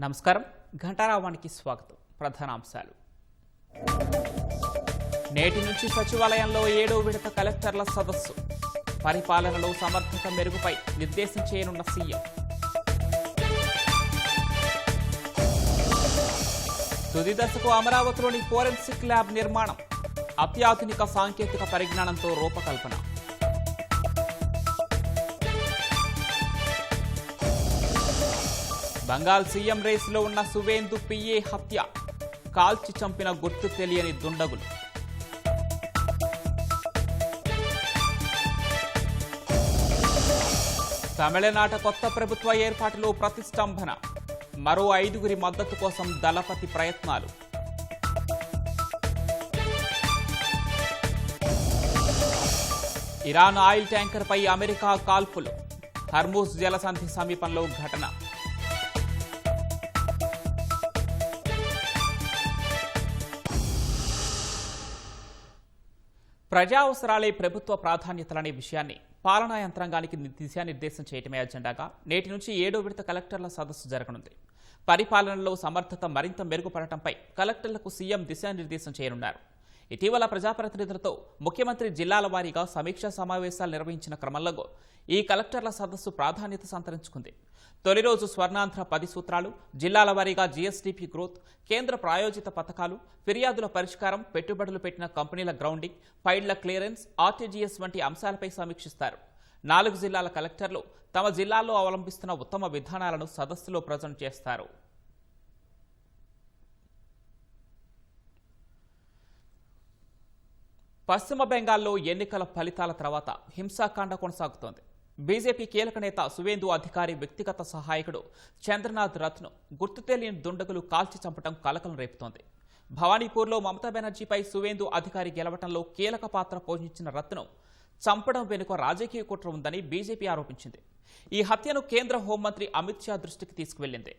నమస్కారం. ఘంటారావానికి స్వాగతం. ప్రధానాంశాలు. నేటి నుంచి సచివాలయంలో 7వ విడత కలెక్టర్ల సదస్సు. పరిపాలనలో సమర్థత మెరుగుపై నిర్దేశం చేయనున్న సీఎం. తుది దశకు అమరావతిలోని ఫోరెన్సిక్ ల్యాబ్ నిర్మాణం. అత్యాధునిక సాంకేతిక పరిజ్ఞానంతో రూపకల్పన. బంగాల్ సీఎం రేసులో ఉన్న సువేందు పిఏ హత్య. కాల్చి చంపిన గుర్తు తెలియని దుండగులు. తమిళనాట కొత్త ప్రభుత్వ ఏర్పాటులో ప్రతిష్టంభన. మరో 5గురి మద్దతు కోసం దళపతి ప్రయత్నాలు. ఇరాన్ ఆయిల్ ట్యాంకర్పై అమెరికా కాల్పులు. హర్మూజ్ జలసంధి సమీపంలో ఘటన. ప్రజా అవసరాలే ప్రభుత్వ ప్రాధాన్యతలనే విషయాన్ని పాలనా యంత్రాంగానికి దిశానిర్దేశం చేయటమే అజెండాగా నేటి నుంచి 7వ విడత కలెక్టర్ల సదస్సు జరగనుంది. పరిపాలనలో సమర్థత మరింత మెరుగుపడటంపై కలెక్టర్లకు సీఎం దిశానిర్దేశం చేయనున్నారు. ఇటీవల ప్రజాప్రతినిధులతో ముఖ్యమంత్రి జిల్లాల వారీగా సమీక్షా సమావేశాలు నిర్వహించిన క్రమంలో ఈ కలెక్టర్ల సదస్సు ప్రాధాన్యత సంతరించుకుంది. తొలి రోజు స్వర్ణాంధ్ర 10 సూత్రాలు, జిల్లాల వారీగా జీఎస్డీపీ గ్రోత్, కేంద్ర ప్రాయోజిత పథకాలు, ఫిర్యాదుల పరిష్కారం, పెట్టుబడులు పెట్టిన కంపెనీల గ్రౌండింగ్, ఫైళ్ల క్లియరెన్స్, ఆర్టీజీఎస్ వంటి అంశాలపై సమీక్షిస్తారు. 4 జిల్లాల కలెక్టర్లు తమ జిల్లాల్లో అవలంబిస్తున్న ఉత్తమ విధానాలను సదస్సులో ప్రజెంట్ చేస్తారు. పశ్చిమ బెంగాల్లో ఎన్నికల ఫలితాల తర్వాత హింసాకాండ కొనసాగుతోంది. బీజేపీ కీలక నేత సువేందు అధికారి వ్యక్తిగత సహాయకుడు చంద్రనాథ్ రథ్ను గుర్తు తెలియని దుండగులు కాల్చి చంపడం కలకలం రేపుతోంది. భవానీపూర్లో మమతా బెనర్జీపై సువేందు అధికారి గెలవడంలో కీలక పాత్ర పోషించిన రథ్ను చంపడం వెనుక రాజకీయ కుట్ర ఉందని బీజేపీ ఆరోపించింది. ఈ హత్యను కేంద్ర హోంమంత్రి అమిత్ షా దృష్టికి తీసుకువెళ్లింది.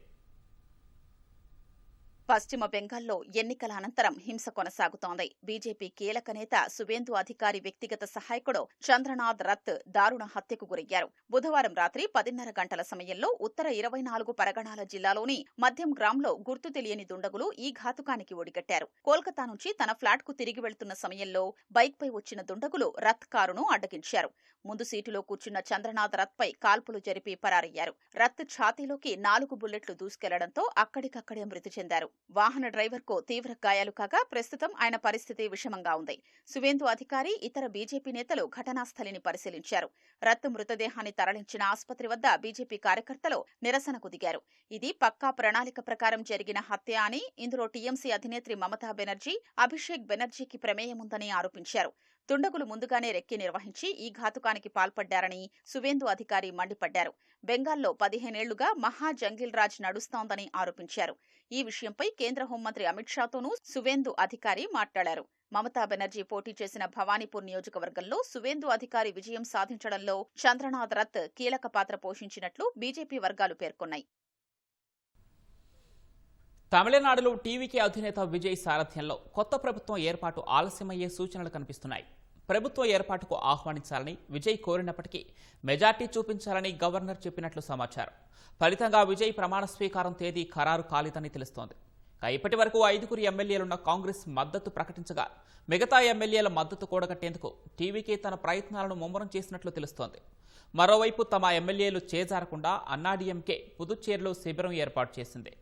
పశ్చిమ బెంగాల్లో ఎన్నికల అనంతరం హింస కొనసాగుతోంది. బీజేపీ కీలక నేత సువేందు అధికారి వ్యక్తిగత సహాయకుడు చంద్రనాథ్ రథ్ దారుణ హత్యకు గురయ్యారు. బుధవారం రాత్రి 10:30 గంటల సమయంలో ఉత్తర 24 పరగణాల జిల్లాలోని మధ్యం గ్రామ్లో గుర్తు తెలియని దుండగులు ఈ ఘాతుకానికి ఒడిగట్టారు. కోల్కతా నుంచి తన ఫ్లాట్ కు తిరిగి వెళ్తున్న సమయంలో బైక్పై వచ్చిన దుండగులు రథ్ కారును అడ్డగించారు. ముందు సీటులో కూర్చున్న చంద్రనాథ్ రథ్ పై కాల్పులు జరిపి పరారయ్యారు. రథ్ ఛాతీలోకి 4 బుల్లెట్లు దూసుకెళ్లడంతో అక్కడికక్కడే మృతి చెందారు. వాహన డ్రైవర్ కు తీవ్ర గాయాలు కాగా ప్రస్తుతం ఆయన పరిస్థితి విషమంగా ఉంది. సువేందు అధికారి, ఇతర బీజేపీ నేతలు ఘటనా స్థలిని పరిశీలించారు. రథ్ మృతదేహాన్ని తరలించిన ఆసుపత్రి వద్ద బీజేపీ కార్యకర్తలు నిరసనకు దిగారు. ఇది పక్కా ప్రణాళిక ప్రకారం జరిగిన హత్య అని, ఇందులో టీఎంసీ అధినేత్రి మమతా బెనర్జీ, అభిషేక్ బెనర్జీకి ప్రమేయముందని ఆరోపించారు. దుండగులు ముందుగానే రెక్కి నిర్వహించి ఈ ఘాతుకానికి పాల్పడ్డారని సువేందు అధికారి మండిపడ్డారు. బెంగాల్లో 15 ఏళ్లుగా మహా జంగిల్ రాజ్ నడుస్తోందని ఆరోపించారు. ఈ విషయంపై కేంద్ర హోంమంత్రి అమిత్ షాతోనూ సువేందు అధికారి మాట్లాడారు. మమతా బెనర్జీ పోటీ చేసిన భవానీపూర్ నియోజకవర్గంలో సువేందు అధికారి విజయం సాధించడంలో చంద్రనాథ్ రథ్ కీలక పాత్ర పోషించినట్లు బీజేపీ వర్గాలు పేర్కొన్నాయి. తమిళనాడులో టీవీకే అధినేత విజయ్ సారథ్యంలో కొత్త ప్రభుత్వం ఏర్పాటు ఆలస్యమయ్యే సూచనలు కనిపిస్తున్నాయి. ప్రభుత్వ ఏర్పాటుకు ఆహ్వానించాలని విజయ్ కోరినప్పటికీ మెజార్టీ చూపించాలని గవర్నర్ చెప్పినట్లు సమాచారం. ఫలితంగా విజయ్ ప్రమాణ స్వీకారం తేదీ ఖరారు కాలేదని తెలుస్తోంది. ఇప్పటి వరకు 5గురు ఎమ్మెల్యేలున్న కాంగ్రెస్ మద్దతు ప్రకటించగా మిగతా ఎమ్మెల్యేల మద్దతు కూడగట్టేందుకు టీవీకే తన ప్రయత్నాలను ముమ్మరం చేసినట్లు తెలుస్తోంది. మరోవైపు తమ ఎమ్మెల్యేలు చేజారకుండా అన్నాడీఎంకే పుదుచ్చేరిలో శిబిరం ఏర్పాటు చేసింది.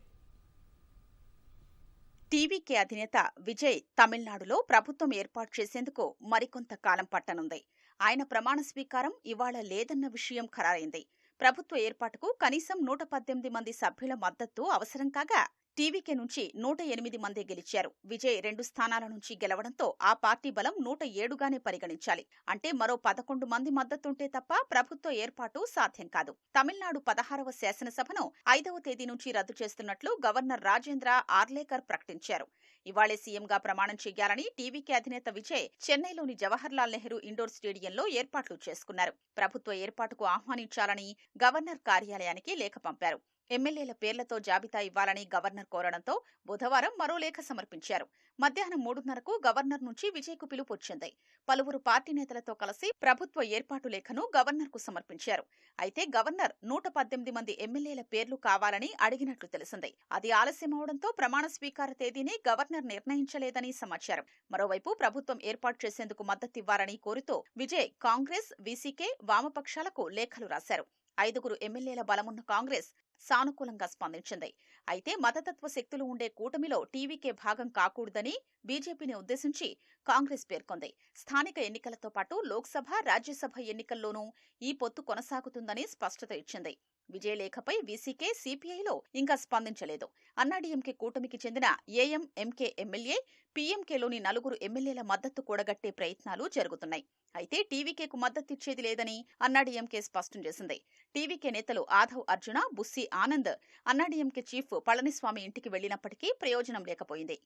టీవీకే అధినేత విజయ్ తమిళనాడులో ప్రభుత్వం ఏర్పాటు చేసేందుకు మరికొంత కాలం పట్టనుంది. ఆయన ప్రమాణ స్వీకారం ఇవాళ లేదన్న విషయం ఖరారైంది. ప్రభుత్వ ఏర్పాటుకు కనీసం 118 మంది సభ్యుల మద్దతు అవసరం కాగా టీవీకే నుంచి 108 మందే గెలిచారు. విజయ్ 2 స్థానాల నుంచి గెలవడంతో ఆ పార్టీ బలం 107గానే పరిగణించాలి. అంటే మరో 11 మంది మద్దతుంటే తప్ప ప్రభుత్వ ఏర్పాటు సాధ్యం కాదు. తమిళనాడు 16వ శాసనసభను 5వ తేదీ నుంచి రద్దు చేస్తున్నట్లు గవర్నర్ రాజేంద్ర ఆర్లేకర్ ప్రకటించారు. ఇవాళే సీఎంగా ప్రమాణం చేయాలని టీవీకే అధినేత విజయ్ చెన్నైలోని జవహర్లాల్ నెహ్రూ ఇండోర్ స్టేడియంలో ఏర్పాట్లు చేసుకున్నారు. ప్రభుత్వ ఏర్పాటుకు ఆహ్వానించాలని గవర్నర్ కార్యాలయానికి లేఖ పంపారు. ఎమ్మెల్యేల పేర్లతో జాబితా ఇవ్వాలని గవర్నర్ కోరడంతో బుధవారం మరో లేఖ సమర్పించారు. మధ్యాహ్నం 3:30కు గవర్నర్ నుంచి విజయ్కు పిలుపు వచ్చింది. పలువురు పార్టీ నేతలతో కలిసి ప్రభుత్వ ఏర్పాటు లేఖను గవర్నర్కు సమర్పించారు. అయితే గవర్నర్ 118 మంది ఎమ్మెల్యేల పేర్లు కావాలని అడిగినట్లు తెలిసింది. అది ఆలస్యమవడంతో ప్రమాణ స్వీకార తేదీని గవర్నర్ నిర్ణయించలేదని సమాచారం. మరోవైపు ప్రభుత్వం ఏర్పాటు చేసేందుకు మద్దతివ్వాలని కోరుతూ విజయ్ కాంగ్రెస్, వీసీకే, వామపక్షాలకు లేఖలు రాశారు. 5 ఎమ్మెల్యేల బలమున్న కాంగ్రెస్ సానుకూలంగా స్పందించింది. అయితే మతతత్వ శక్తులు ఉండే కూటమిలో టీవీకే భాగం కాకూడదని బీజేపీని ఉద్దేశించి కాంగ్రెస్ పేర్కొంది. స్థానిక ఎన్నికలతో పాటు లోక్సభ, రాజ్యసభ ఎన్నికల్లోనూ ఈ పొత్తు కొనసాగుతుందని స్పష్టత ఇచ్చింది. విజయ లేఖపై వీసీకే, సిపిఐలో ఇంకా స్పందించలేదు. అన్నాడీఎంకే కూటమికి చెందిన ఏఎంఎంకే ఎమ్మెల్యే, పీఎంకేలోని 4 ఎమ్మెల్యేల మద్దతు కూడగట్టే ప్రయత్నాలు జరుగుతున్నాయి. అయితే టీవీకేకు మద్దతిచ్చేది లేదని అన్నాడీఎంకే స్పష్టం చేసింది. టీవీకే నేతలు ఆధవ్ అర్జున, బుస్సి ఆనంద్ అన్నాడీఎంకే చీఫ్ పళనిస్వామి ఇంటికి వెళ్లినప్పటికీ ప్రయోజనం లేకపోయింది.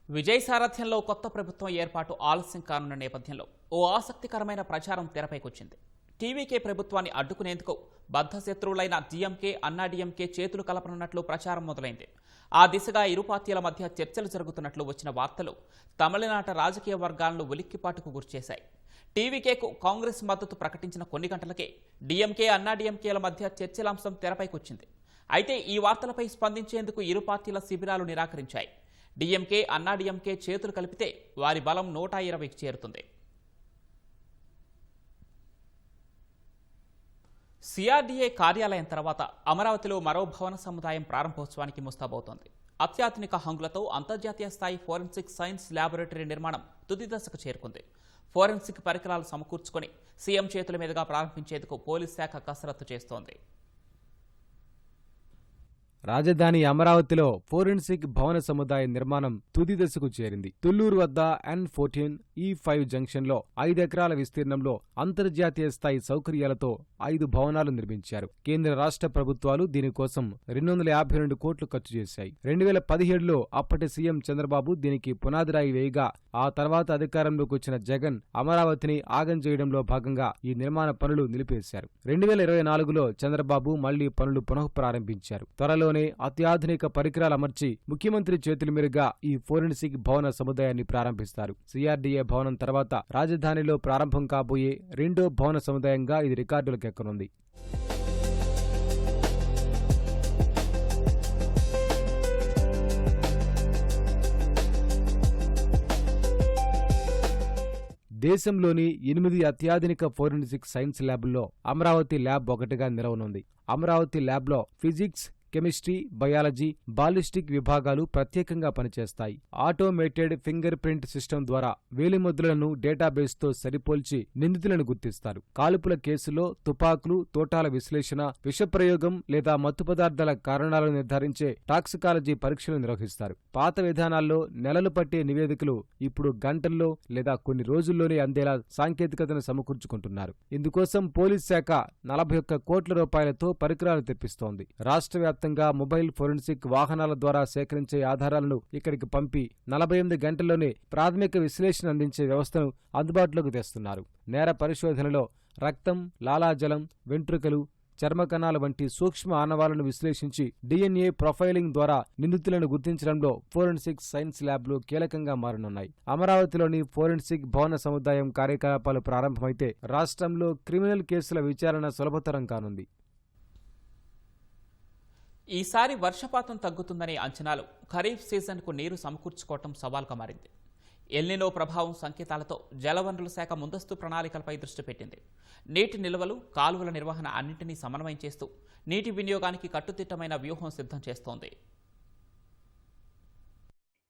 విజయ్ సారథ్యంలో కొత్త ప్రభుత్వం ఏర్పాటు ఆలస్యం కానున్న నేపథ్యంలో ఓ ఆసక్తికరమైన ప్రచారం తెరపైకొచ్చింది. టీవీకే ప్రభుత్వాన్ని అడ్డుకునేందుకు బద్ధశత్రువులైన డీఎంకే, అన్నాడీఎంకే చేతులు కలపనున్నట్లు ప్రచారం మొదలైంది. ఆ దిశగా ఇరు పార్టీల మధ్య చర్చలు జరుగుతున్నట్లు వచ్చిన వార్తలు తమిళనాట రాజకీయ వర్గాలను ఉలిక్కిపాటుకు గురిచేశాయి. టీవీకేకు కాంగ్రెస్ మద్దతు ప్రకటించిన కొన్ని గంటలకే డీఎంకే, అన్నాడీఎంకేల మధ్య చర్చలాంశం తెరపైకొచ్చింది. అయితే ఈ వార్తలపై స్పందించేందుకు ఇరు పార్టీల శిబిరాలు నిరాకరించాయి. డీఎంకే, అన్నాడీఎంకే చేతులు కలిపితే వారి బలం 120కి చేరుతుంది. సిఆర్డీఏ కార్యాలయం తర్వాత అమరావతిలో మరో భవన సముదాయం ప్రారంభోత్సవానికి ముస్తాబవుతోంది. అత్యాధునిక హంగులతో అంతర్జాతీయ స్థాయి ఫోరెన్సిక్ సైన్స్ ల్యాబొరేటరీ నిర్మాణం తుది దశకు చేరుకుంది. ఫోరెన్సిక్ పరికరాలు సమకూర్చుకొని సీఎం చేతుల మీదుగా ప్రారంభించేందుకు పోలీస్ శాఖ కసరత్తు చేస్తోంది. రాజధాని అమరావతిలో ఫోరెన్సిక్ భవన సముదాయ నిర్మాణం తుది దశకు చేరింది. తుళ్లూరు వద్ద N14, E5 జంక్షన్లో 5 ఎకరాల విస్తీర్ణంలో అంతర్జాతీయ స్థాయి సౌకర్యాలతో 5 భవనాలు నిర్మించారు. కేంద్ర రాష్ట్ర ప్రభుత్వాలు దీనికోసం 252 కోట్లు ఖర్చు చేశాయి. 2017లో అప్పటి సీఎం చంద్రబాబు దీనికి పునాదిరాయి వేయగా ఆ తర్వాత అధికారంలోకి వచ్చిన జగన్ అమరావతిని ఆగం చేయడంలో భాగంగా ఈ నిర్మాణ పనులు నిలిపేశారు. 2024లో చంద్రబాబు మళ్లీ పనులు పునః ప్రారంభించారు. త్వరలో అత్యాధునిక పరికరాలు అమర్చి ముఖ్యమంత్రి చేతుల మీదుగా ఈ ఫోరెన్సిక్ భవన సముదాయాన్ని ప్రారంభిస్తారు. సిఆర్డీఏ భవనం తర్వాత రాజధానిలో ప్రారంభం కాబోయే రెండో భవన సముదాయంగా ఇది రికార్డులకు ఎక్కనుంది. దేశంలోని 8 అత్యాధునిక ఫోరెన్సిక్ సైన్స్ ల్యాబ్ల్లో అమరావతి ల్యాబ్ ఒకటిగా నిలవనుంది. అమరావతి ల్యాబ్లో ఫిజిక్స్, కెమిస్ట్రీ, బయాలజీ, బాలిస్టిక్ విభాగాలు ప్రత్యేకంగా పనిచేస్తాయి. ఆటోమేటెడ్ ఫింగర్ ప్రింట్ సిస్టమ్ ద్వారా వేలిముద్రలను డేటాబేస్తో సరిపోల్చి నిందితులను గుర్తిస్తారు. కాల్పుల కేసులో తుపాకులు, తోటాల విశ్లేషణ, విషప్రయోగం లేదా మత్తు పదార్థాల కారణాలను నిర్ధారించే టాక్సికాలజీ పరీక్షలు నిర్వహిస్తారు. పాత విధానాల్లో నెలలు పట్టే నివేదికలు ఇప్పుడు గంటల్లో లేదా కొన్ని రోజుల్లోనే అందేలా సాంకేతికతను సమకూర్చుకుంటున్నారు. ఇందుకోసం పోలీస్ శాఖ 41 కోట్ల రూపాయలతో పరికరాలు తెప్పిస్తోంది. రాష్ట్ర మొబైల్ ఫోరెన్సిక్ వాహనాల ద్వారా సేకరించే ఆధారాలను ఇక్కడికి పంపి 48 గంటల్లోనే ప్రాథమిక విశ్లేషణ అందించే వ్యవస్థను అందుబాటులోకి తెస్తున్నారు. నేర పరిశోధనలో రక్తం, లాలాజలం, వెంట్రుకలు, చర్మకణాల వంటి సూక్ష్మ ఆనవాలను విశ్లేషించి DNA ప్రొఫైలింగ్ ద్వారా నిందితులను గుర్తించడంలో ఫోరెన్సిక్ సైన్స్ ల్యాబ్లు కీలకంగా మారనున్నాయి. అమరావతిలోని ఫోరెన్సిక్ భవన సముదాయం కార్యకలాపాలు ప్రారంభమైతే రాష్ట్రంలో క్రిమినల్ కేసుల విచారణ సులభతరం కానుంది. ఈసారి వర్షపాతం తగ్గుతుందనే అంచనాలు ఖరీఫ్ సీజన్కు నీరు సమకూర్చుకోవటం సవాల్గా మారింది. ఎల్నినో ప్రభావం సంకేతాలతో జలవనరుల శాఖ ముందస్తు ప్రణాళికలపై దృష్టి పెట్టింది. నీటి నిల్వలు, కాలువల నిర్వహణ అన్నింటినీ సమన్వయం చేస్తూ నీటి వినియోగానికి కట్టుదిట్టమైన వ్యూహం సిద్ధం చేస్తోంది.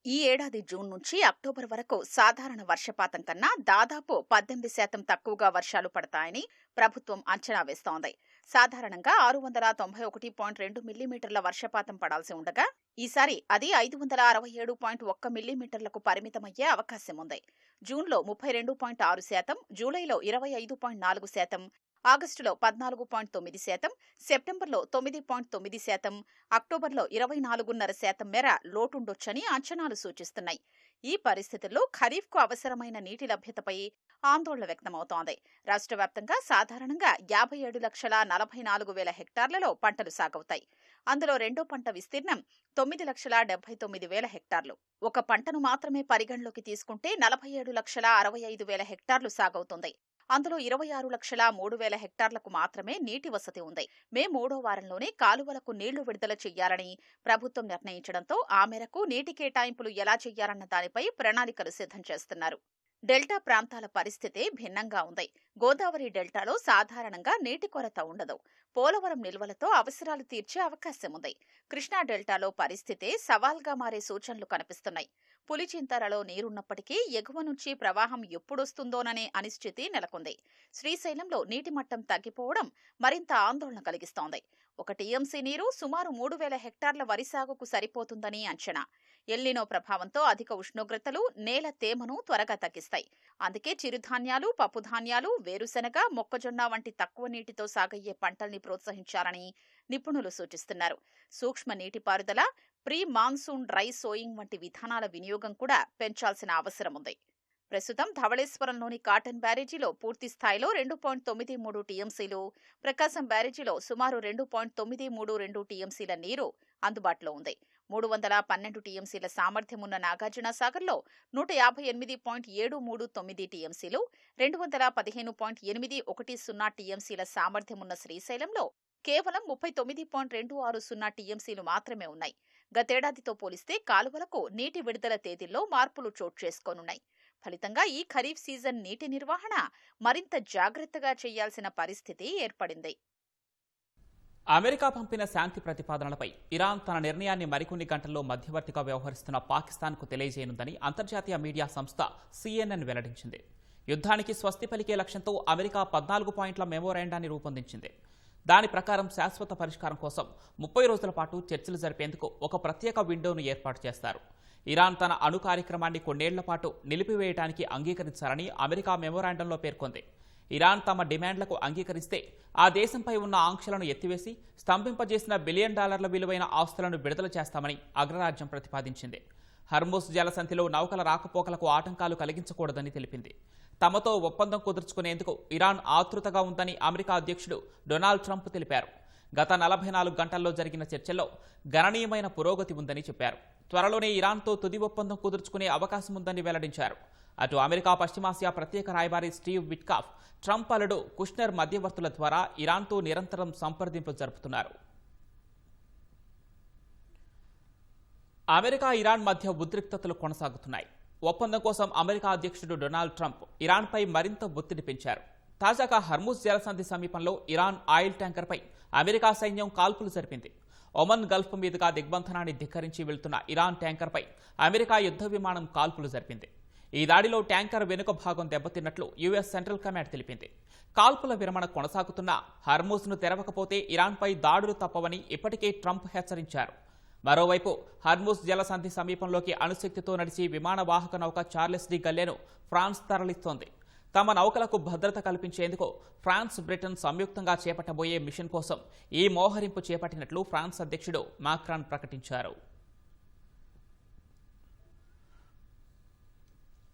ఈ ఏడాది జూన్ నుంచి అక్టోబర్ వరకు సాధారణ వర్షపాతం కన్నా దాదాపు 18% తక్కువగా వర్షాలు పడతాయని ప్రభుత్వం అంచనా వేస్తోంది. సాధారణంగా 691.2 మిల్లీమీటర్ల వర్షపాతం పడాల్సి ఉండగా ఈసారి అది 567.1 మిల్లీమీటర్లకు పరిమితమయ్యే అవకాశం ఉంది. జూన్లో 32.6%, జూలైలో 25.4%, ఆగస్టులో 14.9%, సెప్టెంబర్లో 9.9%, అక్టోబర్లో 24.5% మేర లోటుండొచ్చని అంచనాలు సూచిస్తున్నాయి. ఈ పరిస్థితుల్లో ఖరీఫ్కు అవసరమైన నీటి లభ్యతపై ఆందోళన వ్యక్తమవుతోంది. రాష్ట్ర వ్యాప్తంగా సాధారణంగా 57,44,000 హెక్టార్లలో పంటలు సాగవుతాయి. అందులో రెండో పంట విస్తీర్ణం 9,79,000 హెక్టార్లు. ఒక పంటను మాత్రమే పరిగణలోకి తీసుకుంటే 47,65,000 హెక్టార్లు సాగవుతుంది. అందులో 26,03,000 హెక్టార్లకు మాత్రమే నీటి వసతి ఉంది. మే 3వ వారంలోనే కాలువలకు నీళ్లు విడుదల చేయాలని ప్రభుత్వం నిర్ణయించడంతో ఆ మేరకు నీటి కేటాయింపులు ఎలా చేయాలన్న దానిపై ప్రణాళికలు సిద్ధం చేస్తున్నారు. డెల్టా ప్రాంతాల పరిస్థితి భిన్నంగా ఉంది. గోదావరి డెల్టాలో సాధారణంగా నీటి కొరత ఉండదు. పోలవరం నిల్వలతో అవసరాలు తీర్చే అవకాశం ఉంది. కృష్ణా డెల్టాలో పరిస్థితి సవాల్గా మారే సూచనలు కనిపిస్తున్నాయి. పులిచింతలలో నీరున్నప్పటికీ ఎగువ నుంచి ప్రవాహం ఎప్పుడొస్తుందోననే అనిశ్చితి నెలకొంది. శ్రీశైలంలో నీటి మట్టం తగ్గిపోవడం మరింత ఆందోళన కలిగిస్తోంది. 1 టీఎంసీ నీరు సుమారు 3,000 హెక్టార్ల వరి సాగుకు సరిపోతుందని అంచనా. ఎల్నినో ప్రభావంతో అధిక ఉష్ణోగ్రతలు నేల తేమను త్వరగా తగ్గిస్తాయి. అందుకే చిరుధాన్యాలు, పప్పుధాన్యాలు, వేరుశెనగ, మొక్కజొన్న వంటి తక్కువ నీటితో సాగయ్యే పంటల్ని ప్రోత్సహించాలని నిపుణులు సూచిస్తున్నారు. సూక్ష్మ నీటిపారుదల, ప్రీ మాన్సూన్ డ్రై సోయింగ్ వంటి విధానాల వినియోగం కూడా పెంచాల్సిన అవసరం ఉంది. ప్రస్తుతం ధవళేశ్వరంలోని కాటన్ బ్యారేజీలో పూర్తి స్థాయిలో 2.93 టీఎంసీలు, ప్రకాశం బ్యారేజీలో సుమారు 2.932 టీఎంసీల నీరు అందుబాటులో ఉంది. 312 టీఎంసీల సామర్థ్యమున్న నాగార్జునసాగర్లో 158.739 టీఎంసీలు, 215.810 టీఎంసీల సామర్థ్యమున్న శ్రీశైలంలో కేవలం 39.260 టీఎంసీలు మాత్రమే ఉన్నాయి. గతేడాదితో పోలిస్తే కాలువలకు నీటి విడుదల తేదీల్లో మార్పులు చోటు చేసుకోనున్నాయి. ఫలితంగా ఈ ఖరీఫ్ సీజన్ నీటి నిర్వహణ మరింత జాగ్రత్తగా చేయాల్సిన పరిస్థితి ఏర్పడింది. అమెరికా పంపిన శాంతి ప్రతిపాదనలపై ఇరాన్ తన నిర్ణయాన్ని మరికొన్ని గంటల్లో మధ్యవర్తిగా వ్యవహరిస్తున్న పాకిస్తాన్కు తెలియజేయనుందని అంతర్జాతీయ మీడియా సంస్థ CNN వెల్లడించింది. యుద్ధానికి స్వస్తి పలికే లక్ష్యంతో అమెరికా 14 పాయింట్ల మెమోరాండాన్ని రూపొందించింది. దాని ప్రకారం శాశ్వత పరిష్కారం కోసం 30 రోజుల పాటు చర్చలు జరిపేందుకు ఒక ప్రత్యేక విండోను ఏర్పాటు చేస్తారు. ఇరాన్ తన అణు కార్యక్రమాన్ని కొన్నేళ్ల పాటు నిలిపివేయడానికి అంగీకరించాలని అమెరికా మెమోరాండంలో పేర్కొంది. ఇరాన్ తమ డిమాండ్లకు అంగీకరిస్తే ఆ దేశంపై ఉన్న ఆంక్షలను ఎత్తివేసి స్తంభింపజేసిన $1 బిలియన్ విలువైన ఆస్తులను విడుదల చేస్తామని అగ్రరాజ్యం ప్రతిపాదించింది. హర్ముజ్ జలసంధిలో నౌకల రాకపోకలకు ఆటంకాలు కలిగించకూడదని తెలిపింది. తమతో ఒప్పందం కుదుర్చుకునేందుకు ఇరాన్ ఆతృతగా ఉందని అమెరికా అధ్యక్షుడు డొనాల్డ్ ట్రంప్ తెలిపారు. గత 44 గంటల్లో జరిగిన చర్చల్లో గణనీయమైన పురోగతి ఉందని చెప్పారు. త్వరలోనే ఇరాన్తో తుది ఒప్పందం కుదుర్చుకునే అవకాశం ఉందని వెల్లడించారు. అటు అమెరికా పశ్చిమాసియా ప్రత్యేక రాయబారి స్టీవ్ విట్కాఫ్, ట్రంప్ అల్లుడు కుష్నర్ మధ్యవర్తుల ద్వారా ఇరాన్తో నిరంతరం సంప్రదింపులు జరుపుతున్నారు. అమెరికా ఇరాన్ మధ్య ఉద్రిక్తతలు కొనసాగుతున్నాయి. ఒప్పందం కోసం అమెరికా అధ్యక్షుడు డొనాల్డ్ ట్రంప్ ఇరాన్పై మరింత ఒత్తిడి పెంచారు. తాజాగా హర్ముజ్ జలసంధి సమీపంలో ఇరాన్ ఆయిల్ ట్యాంకర్పై అమెరికా సైన్యం కాల్పులు జరిపింది. ఒమన్ గల్ఫ్ మీదుగా దిగ్బంధనాన్ని ధిక్కరించి వెళ్తున్న ఇరాన్ ట్యాంకర్పై అమెరికా యుద్ధ విమానం కాల్పులు జరిపింది. ఈ దాడిలో ట్యాంకర్ వెనుక భాగం దెబ్బతిన్నట్లు యుఎస్ సెంట్రల్ కమాండ్ తెలిపింది. కాల్పుల విరమణ కొనసాగుతున్న హర్ముజ్ను తెరవకపోతే ఇరాన్పై దాడులు తప్పవని ఇప్పటికే ట్రంప్ హెచ్చరించారు. మరోవైపు హర్ముజ్ జలసంధి సమీపంలోకి అణుశక్తితో నడిచి విమానవాహక నౌక చార్లెస్ డి గల్లెను ఫ్రాన్స్ తరలిస్తోంది. తమ నౌకలకు భద్రత కల్పించేందుకు ఫ్రాన్స్, బ్రిటన్ సంయుక్తంగా చేపట్టబోయే మిషన్ కోసం ఈ మోహరింపు చేపట్టినట్లు ఫ్రాన్స్ అధ్యక్షుడు మాక్రాన్ ప్రకటించారు.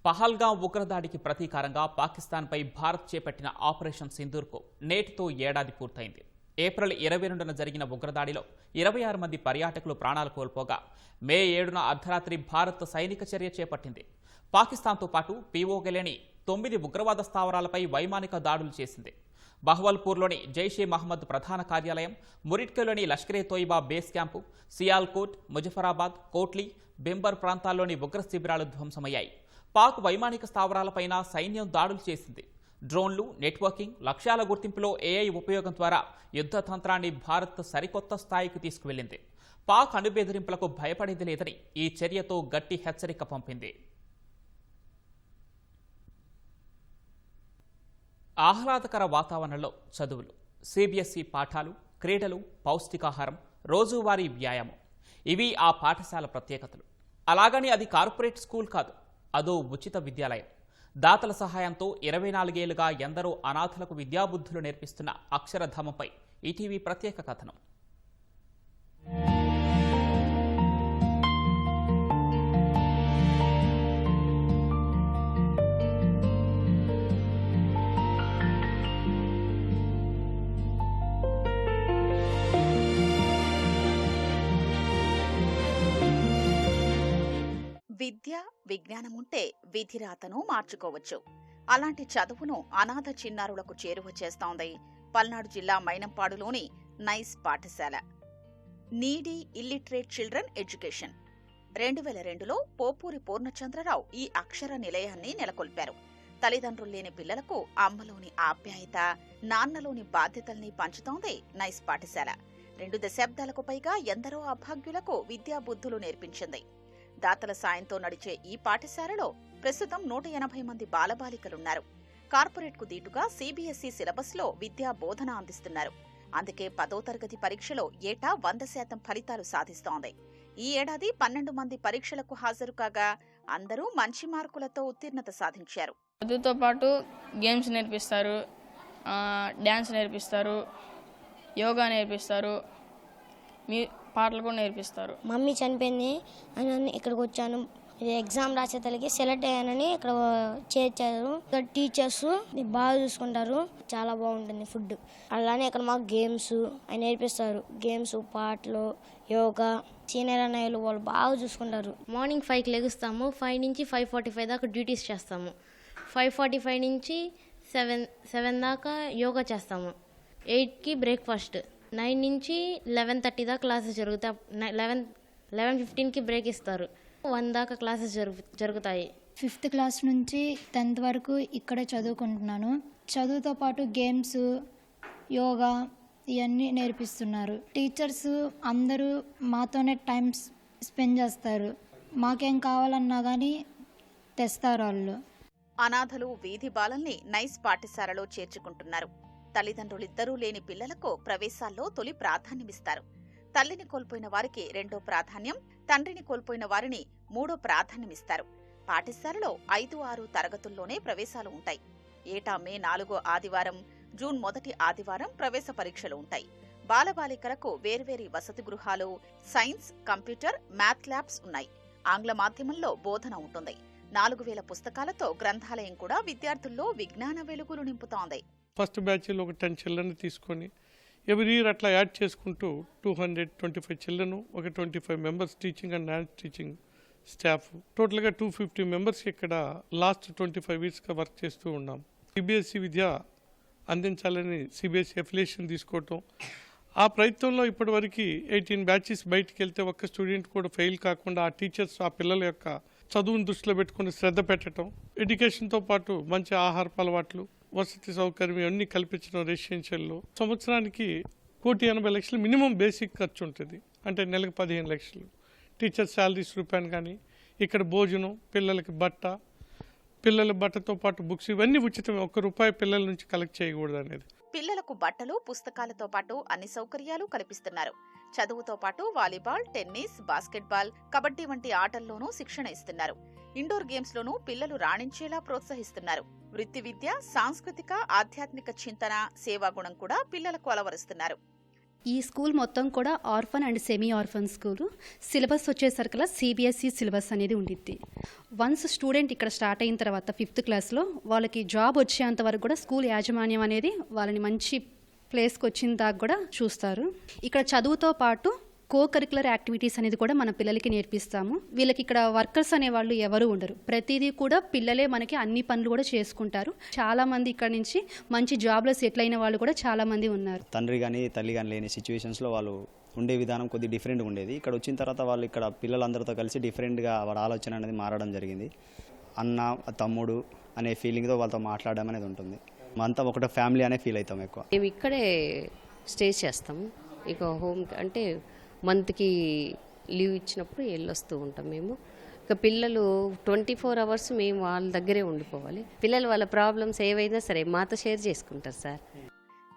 పహల్గాం ఉగ్రదాడికి ప్రతీకారంగా పాకిస్తాన్పై భారత్ చేపట్టిన ఆపరేషన్ సింధూర్కు నేటితో ఏడాది పూర్తయింది. ఏప్రిల్ 22న జరిగిన ఉగ్రదాడిలో 26 మంది పర్యాటకులు ప్రాణాలు కోల్పోగా మే 7న అర్ధరాత్రి భారత్ సైనిక చర్య చేపట్టింది. పాకిస్తాన్తో పాటు పీఓకేలోని 9 ఉగ్రవాద స్థావరాలపై వైమానిక దాడులు చేసింది. బహవల్పూర్లోని జైషే మహమ్మద్ ప్రధాన కార్యాలయం, మురిట్కేలోని లష్కరే తోయిబా బేస్ క్యాంపు, సియాల్కోట్, ముజఫరాబాద్, కోట్లీ, బింబర్ ప్రాంతాల్లోని ఉగ్ర శిబిరాలు ధ్వంసమయ్యాయి. పాక్ వైమానిక స్థావరాలపైన సైన్యం దాడులు చేసింది. డ్రోన్లు, నెట్వర్కింగ్, లక్ష్యాల గుర్తింపులో AI ఉపయోగం ద్వారా యుద్ధ తంత్రాన్ని భారత్ సరికొత్త స్థాయికి తీసుకువెళ్లింది. పాక్ అణుబెదిరింపులకు భయపడేది లేదని ఈ చర్యతో గట్టి హెచ్చరిక పంపింది. ఆహ్లాదకర వాతావరణంలో చదువులు, CBSE పాఠాలు, క్రీడలు, పౌష్టికాహారం, రోజువారీ వ్యాయామం ఇవి ఆ పాఠశాల ప్రత్యేకతలు. అలాగని అది కార్పొరేట్ స్కూల్ కాదు, అదో ఉచిత విద్యాలయం. దాతల సహాయంతో 24 ఏళ్లుగా ఎందరో అనాథలకు విద్యాబుద్ధులు నేర్పిస్తున్న అక్షరధామంపై ఈటీవీ ప్రత్యేక కథనం. విద్య, విజ్ఞానం ఉంటే విధిరాతను మార్చుకోవచ్చు. అలాంటి చదువును అనాథ చిన్నారులకు చేరువ చేస్తోంది పల్నాడు జిల్లా మైనంపాడులోని నైస్ పాఠశాల. నీడీ ఇల్లిటరేట్ చిల్డ్రన్ ఎడ్యుకేషన్ 2002లో పోపూరి పూర్ణచంద్రరావు ఈ అక్షర నిలయాన్ని నెలకొల్పారు. తల్లిదండ్రులు లేని పిల్లలకు అమ్మలోని ఆప్యాయత, నాన్నలోని బాధ్యతల్ని పంచుతోంది నైస్ పాఠశాల. 2 దశాబ్దాలకు పైగా ఎందరో అభాగ్యులకు విద్యాబుద్ధులు నేర్పించింది. దాతల సాయంతో నడిచే ఈ పాఠశాలలో ప్రస్తుతం 180 మంది బాలబాలికలున్నారు. కార్పొరేట్కు దీటుగా CBSE సిలబస్లో విద్యా బోధన అందిస్తున్నారు. అందుకే 10వ తరగతి పరీక్షలో ఏటా 100% ఫలితాలు సాధిస్తోంది. ఈ ఏడాది 12 మంది పరీక్షలకు హాజరు కాగా అందరూ మంచి మార్కులతో ఉత్తీర్ణత సాధించారు. చదువుతో పాటు గేమ్స్ నేర్పిస్తారు, డ్యాన్స్ నేర్పిస్తారు, యోగా నేర్పిస్తారు, మీ పాటలు కూడా నేర్పిస్తారు. మమ్మీ చనిపోయింది అని ఇక్కడికి వచ్చాను. ఎగ్జామ్ రాసే తల్లికి సెలెక్ట్ అయ్యానని ఇక్కడ చేర్చారు. ఇక్కడ టీచర్స్ బాగా చూసుకుంటారు, చాలా బాగుంటుంది ఫుడ్. అలానే ఇక్కడ మాకు గేమ్స్ అవి నేర్పిస్తారు. గేమ్స్, పాటలు, యోగా. సీనియర్ అన్నయ్యలు వాళ్ళు బాగా చూసుకుంటారు. మార్నింగ్ 5కి లెగుస్తాము. 5 నుంచి 5:45 దాకా డ్యూటీస్ చేస్తాము. 5:45 నుంచి 7 దాకా యోగా చేస్తాము. 8కి బ్రేక్ఫాస్ట్. 9 నుంచి 11:30 దాకా క్లాసెస్ జరుగుతాయి. 11:15కి బ్రేక్ ఇస్తారు. 1 దాకా క్లాసెస్ జరుగుతాయి. 5th క్లాస్ నుంచి 10th వరకు ఇక్కడే చదువుకుంటున్నాను. చదువుతో పాటు గేమ్స్, యోగా ఇవన్నీ నేర్పిస్తున్నారు. టీచర్స్ అందరూ మాతోనే టైం స్పెండ్ చేస్తారు. మాకేం కావాలన్నా కానీ తెస్తారు వాళ్ళు. అనాథలు, వీధి బాలల్ని నైస్ పాఠశాలలో చేర్చుకుంటున్నారు. తల్లిదండ్రులిద్దరూ లేని పిల్లలకు ప్రవేశాల్లో తొలి ప్రాధాన్యమిస్తారు. తల్లిని కోల్పోయిన వారికి 2వ ప్రాధాన్యం, తండ్రిని కోల్పోయిన వారిని 3వ ప్రాధాన్యమిస్తారు. పాఠశాలలో 5, 6 తరగతుల్లోనే ప్రవేశాలు ఉంటాయి. ఏటా మే 4వ ఆదివారం, జూన్ 1వ ఆదివారం ప్రవేశ పరీక్షలు ఉంటాయి. బాలబాలికలకు వేర్వేరు వసతి గృహాలు, సైన్స్, కంప్యూటర్, మ్యాథ్ ల్యాబ్స్ ఉన్నాయి. ఆంగ్ల మాధ్యమంలో బోధన ఉంటుంది. 4000 పుస్తకాలతో గ్రంథాలయం కూడా విద్యార్థుల్లో విజ్ఞాన వెలుగులు నింపుతోంది. ఫస్ట్ బ్యాచ్లో ఒక 10 చిల్డ్రన్ తీసుకొని ఎవ్రీ ఇయర్ అట్లా యాడ్ చేసుకుంటూ 225 చిల్డ్రన్, ఒక 25 members teaching and non teaching staff, టోటల్గా 250 మెంబర్స్ ఇక్కడ లాస్ట్ 25 ఇయర్స్గా వర్క్ చేస్తూ ఉన్నాం. CBSE విద్య అందించాలని CBSE అఫిలియేషన్ తీసుకోవటం, ఆ ప్రయత్నంలో ఇప్పటివరకు 18 బ్యాచెస్ బయటికి వెళ్తే ఒక్క స్టూడెంట్ కూడా ఫెయిల్ కాకుండా ఆ టీచర్స్ ఆ పిల్లల యొక్క చదువును దృష్టిలో పెట్టుకుని శ్రద్ధ పెట్టడం, ఎడ్యుకేషన్తో పాటు మంచి ఆహారపు అలవాట్లు, వసతి సౌకర్యం అన్నీ కల్పించడం. రెసిడెన్షియల్లో సంవత్సరానికి 1,80,00,000 మినిమం బేసిక్ ఖర్చు ఉంటుంది. అంటే నెలకు 15 లక్షలు. టీచర్ శాలరీస్ రూపాయలు కానీ, ఇక్కడ భోజనం, పిల్లలకి బట్ట, పిల్లల బట్టతో పాటు బుక్స్ ఇవన్నీ ఉచితమే. ₹1 పిల్లల నుంచి కలెక్ట్ చేయకూడదు అనేది. పిల్లలకు బట్టలు, పుస్తకాలతో పాటు అన్ని సౌకర్యాలు కల్పిస్తున్నారు. చదువుతో పాటు వాలీబాల్, టెన్నిస్, బాస్కెట్బాల్, కబడ్డీ వంటి ఆటల్లోనూ శిక్షణ ఇస్తున్నారు. ఇండోర్ గేమ్స్ లోనూ పిల్లలు రాణించేలా ప్రోత్సహిస్తున్నారు. వృత్తి విద్య, సాంస్కృతిక, ఆధ్యాత్మిక చింతన, సేవాగుణం కూడా పిల్లలకు అలవరుస్తున్నారు. ఈ స్కూల్ మొత్తం కూడా orphan and semi orphan school. Syllabus వచ్చేసరికలా CBSE సిలబస్ అనేది ఉండిద్ది. వన్స్ స్టూడెంట్ ఇక్కడ స్టార్ట్ అయిన తర్వాత 5th క్లాస్లో వాళ్ళకి జాబ్ వచ్చేంత వరకు కూడా స్కూల్ యాజమాన్యం అనేది వాళ్ళని మంచి ప్లేస్కి వచ్చిన దాకా కూడా చూస్తారు. ఇక్కడ చదువుతో పాటు కరికులర్ యాక్టివిటీస్ అనేది కూడా మన పిల్లలకి నేర్పిస్తాము. వీళ్ళకి ఇక్కడ వర్కర్స్ అనేవాళ్ళు ఎవరు ఉండరు. ప్రతిదీ కూడా పిల్లలే మనకి అన్ని పనులు కూడా చేసుకుంటారు. చాలా మంది ఇక్కడ నుంచి మంచి జాబ్లో సెటిల్ అయిన వాళ్ళు కూడా చాలా మంది ఉన్నారు. తండ్రి కానీ తల్లి కానీ లేని సిచ్యువేషన్స్లో వాళ్ళు ఉండే విధానం కొద్దిగా డిఫరెంట్గా ఉండేది. ఇక్కడ వచ్చిన తర్వాత వాళ్ళు ఇక్కడ పిల్లలందరితో కలిసి డిఫరెంట్గా వాళ్ళ ఆలోచన అనేది మారడం జరిగింది. అన్న, తమ్ముడు అనే ఫీలింగ్తో వాళ్ళతో మాట్లాడడం అనేది ఉంటుంది. అంతా ఒకటే ఫ్యామిలీ అనే ఫీల్ అవుతాం ఎక్కువ. మేము ఇక్కడే స్టే చేస్తాము. ఇక హోమ్ అంటే మంత్కి లీవ్ ఇచ్చినప్పుడు వెళ్ళొస్తూ ఉంటాం మేము. ఇక పిల్లలు 24 అవర్స్ మేము వాళ్ళ దగ్గరే ఉండిపోవాలి. పిల్లలు వాళ్ళ ప్రాబ్లమ్స్ ఏవైనా సరే మాతో షేర్ చేసుకుంటారు సార్.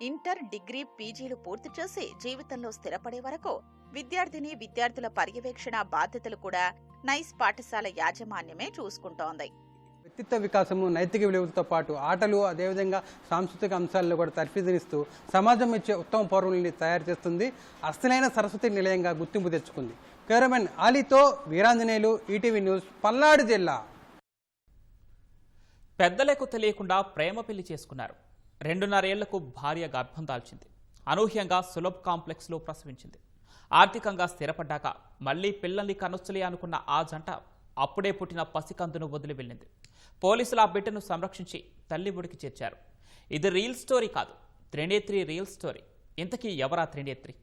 ఇంటర్, డిగ్రీ, పీజీలు పూర్తి చేసి జీవితంలో స్థిరపడే వరకు విద్యార్థుల పర్యవేక్షణ బాధ్యతలు కూడా నైస్ పాఠశాల యాజమాన్యమే చూసుకుంటోంది. వ్యక్తిత్వ వికాసము, నైతిక విలువలతో పాటు ఆటలు, అదేవిధంగా సాంస్కృతిక అంశాలను కూడా తర్ఫీదునిస్తూ సమాజం ఇచ్చే ఉత్తమ పౌరుల్ని తయారు చేస్తుంది. అసలైన సరస్వతి నిలయంగా గుర్తింపు తెచ్చుకుంది. కెమెరామెన్ ఆలీతో వీరాంజనేయులు, ఈటీవీ న్యూస్, పల్నాడు జిల్లా. పెద్దలకు తెలియకుండా ప్రేమ పెళ్లి చేసుకున్నారు. 2.5 ఏళ్లకు భార్య గర్భం దాల్చింది. అనూహ్యంగా సులభ్ కాంప్లెక్స్లో ప్రసవించింది. ఆర్థికంగా స్థిరపడ్డాక మళ్లీ పిల్లల్ని కనొచ్చలే అనుకున్న ఆ జంట అప్పుడే పుట్టిన పసికందును వదిలి వెళ్ళింది. పోలీసులు ఆ బిడ్డను సంరక్షించి తల్లి ఒడికి చేర్చారు. ఇది రియల్ స్టోరీ కాదు, త్రినేత్రి రియల్ స్టోరీ. ఇంతకీ ఎవరా త్రినేత్రి?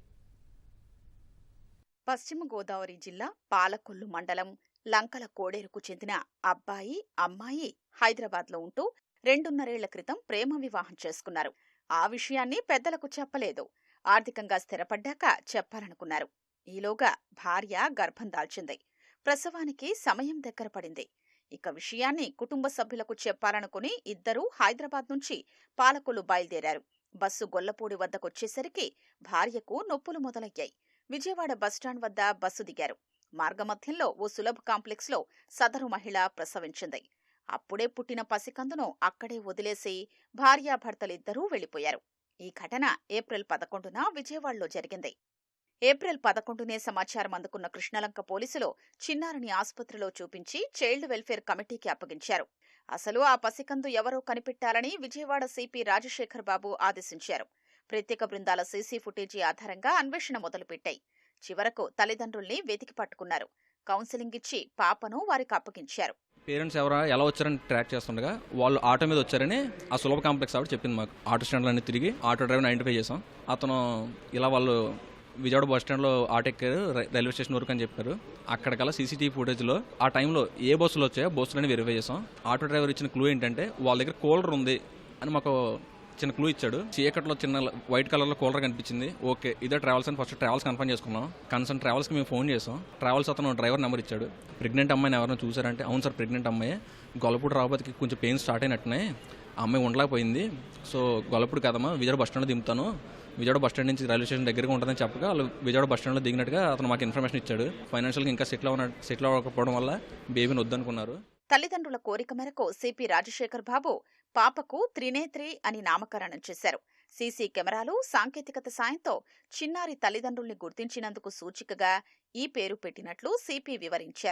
పశ్చిమ గోదావరి జిల్లా పాలకొల్లు మండలం లంకల కోడేరుకు చెందిన అబ్బాయి అమ్మాయి హైదరాబాద్లో ఉంటూ 2.5 ఏళ్ల క్రితం ప్రేమ వివాహం చేసుకున్నారు. ఆ విషయాన్ని పెద్దలకు చెప్పలేదు. ఆర్థికంగా స్థిరపడ్డాక చెప్పాలనుకున్నారు. ఈలోగా భార్య గర్భం దాల్చింది. ప్రసవానికి సమయం దగ్గర పడింది. ఇక విషయాన్ని కుటుంబ సభ్యులకు చెప్పాలనుకుని ఇద్దరూ హైదరాబాద్ నుంచి పాలకొల్లు బయలుదేరారు. బస్సు గొల్లపూడి వద్దకొచ్చేసరికి భార్యకు నొప్పులు మొదలయ్యాయి. విజయవాడ బస్టాండ్ వద్ద బస్సు దిగారు. మార్గమధ్యంలో ఓ సులభ్ కాంప్లెక్స్లో సదరు మహిళ ప్రసవించింది. అప్పుడే పుట్టిన పసికందును అక్కడే వదిలేసి భార్యాభర్తలిద్దరూ వెళ్లిపోయారు. ఈ ఘటన ఏప్రిల్ 11న విజయవాడలో జరిగింది. ఏప్రిల్ 11నే సమాచారం అందుకున్న కృష్ణలంక పోలీసులు చిన్నారిని ఆసుపత్రిలో చూపించి చైల్డ్ వెల్ఫేర్ కమిటీకి అప్పగించారు. అసలు ఆ పసికందు ఎవరో కనిపెట్టాలని విజయవాడ సిపి రాజశేఖర్ బాబు ఆదేశించారు. ప్రత్యేక బృందాల సీసీ ఫుటేజీ ఆధారంగా అన్వేషణ మొదలుపెట్టాయి. చివరకు తల్లిదండ్రుల్ని వెతికి పట్టుకున్నారు. కౌన్సిలింగ్ ఇచ్చి పాపను వారికి అప్పగించారు. పేరెంట్స్ ఎలా వచ్చారని ట్రాక్ చేస్తుండగా వాళ్ళు ఆటో మీద వచ్చారని ఆ సులభ కాంప్లెక్స్ ఆవిడ చెప్పింది మాకు. ఆటో స్టాండ్లన్నీ తిరిగి ఆటో డ్రైవర్ని ఐడెంటిఫై చేసాం. అతను ఇలా వాళ్ళు విజయవాడ బస్ స్టాండ్లో ఆటో ఎక్కారు, రైల్వే స్టేషన్ వరకు అని చెప్పారు. అక్కడికల్లా సీసీటీవీ ఫుటేజ్లో ఆ టైంలో ఏ బస్సులు వచ్చాయో బస్సులని వెరిఫై చేసాం. ఆటో డ్రైవర్ ఇచ్చిన క్లూ ఏంటంటే వాళ్ళ దగ్గర కూలర్ ఉంది అని మాకు చిన్న క్లూ ఇచ్చాడు. చీకట్లో చిన్న వైట్ కలర్లో కూలర్ కనిపించింది. ఓకే, ఇదే ట్రావెల్స్ అని ఫస్ట్ ట్రావెల్స్ కన్ఫర్మ్ చేసుకున్నాం. కన్సర్న్ ట్రావెల్స్కి మేము ఫోన్ చేసాం. ట్రావెల్స్ అతను డ్రైవర్ నెంబర్ ఇచ్చాడు. ప్రెగ్నెంట్ అమ్మాయిని ఎవరైనా చూసారంటే అవును సార్ ప్రెగ్నెంట్ అమ్మాయి, గొల్లపూడి రాబోతుకి కొంచెం పెయిన్ స్టార్ట్ అయినట్టునే, ఆ అమ్మాయి ఉండలేకపోయింది. సో గొల్లపూడి కదమ్మా విజయవాడ బస్ స్టాండ్లో దింపుతాను, విజయవాడ బస్ స్టాండ్ నుంచి రైల్వే స్టేషన్ దగ్గరగా ఉంటుందని చెప్పగా వాళ్ళు విజయవాడ బస్ స్టాండ్లో దిగినట్టుగా అతను మాకు ఇన్ఫర్మేషన్ ఇచ్చాడు. ఫైనాన్షియల్గా ఇంకా సెటిల్ అవ్వకపోవడం వల్ల బేబీని వద్దనుకున్నారు. తల్లిదండ్రుల కోరిక మేరకు సిపి రాజశేఖర్ బాబు పాపకు త్రినేత్రి అని నామకరణం చేశారు. సీసీ కెమెరాలు, సాంకేతికత సాయంతో చిన్నారి తల్లిదండ్రుల్ని గుర్తించినందుకు సూచికగా ఈ పేరు పెట్టినట్లు సిపి వివరించారు.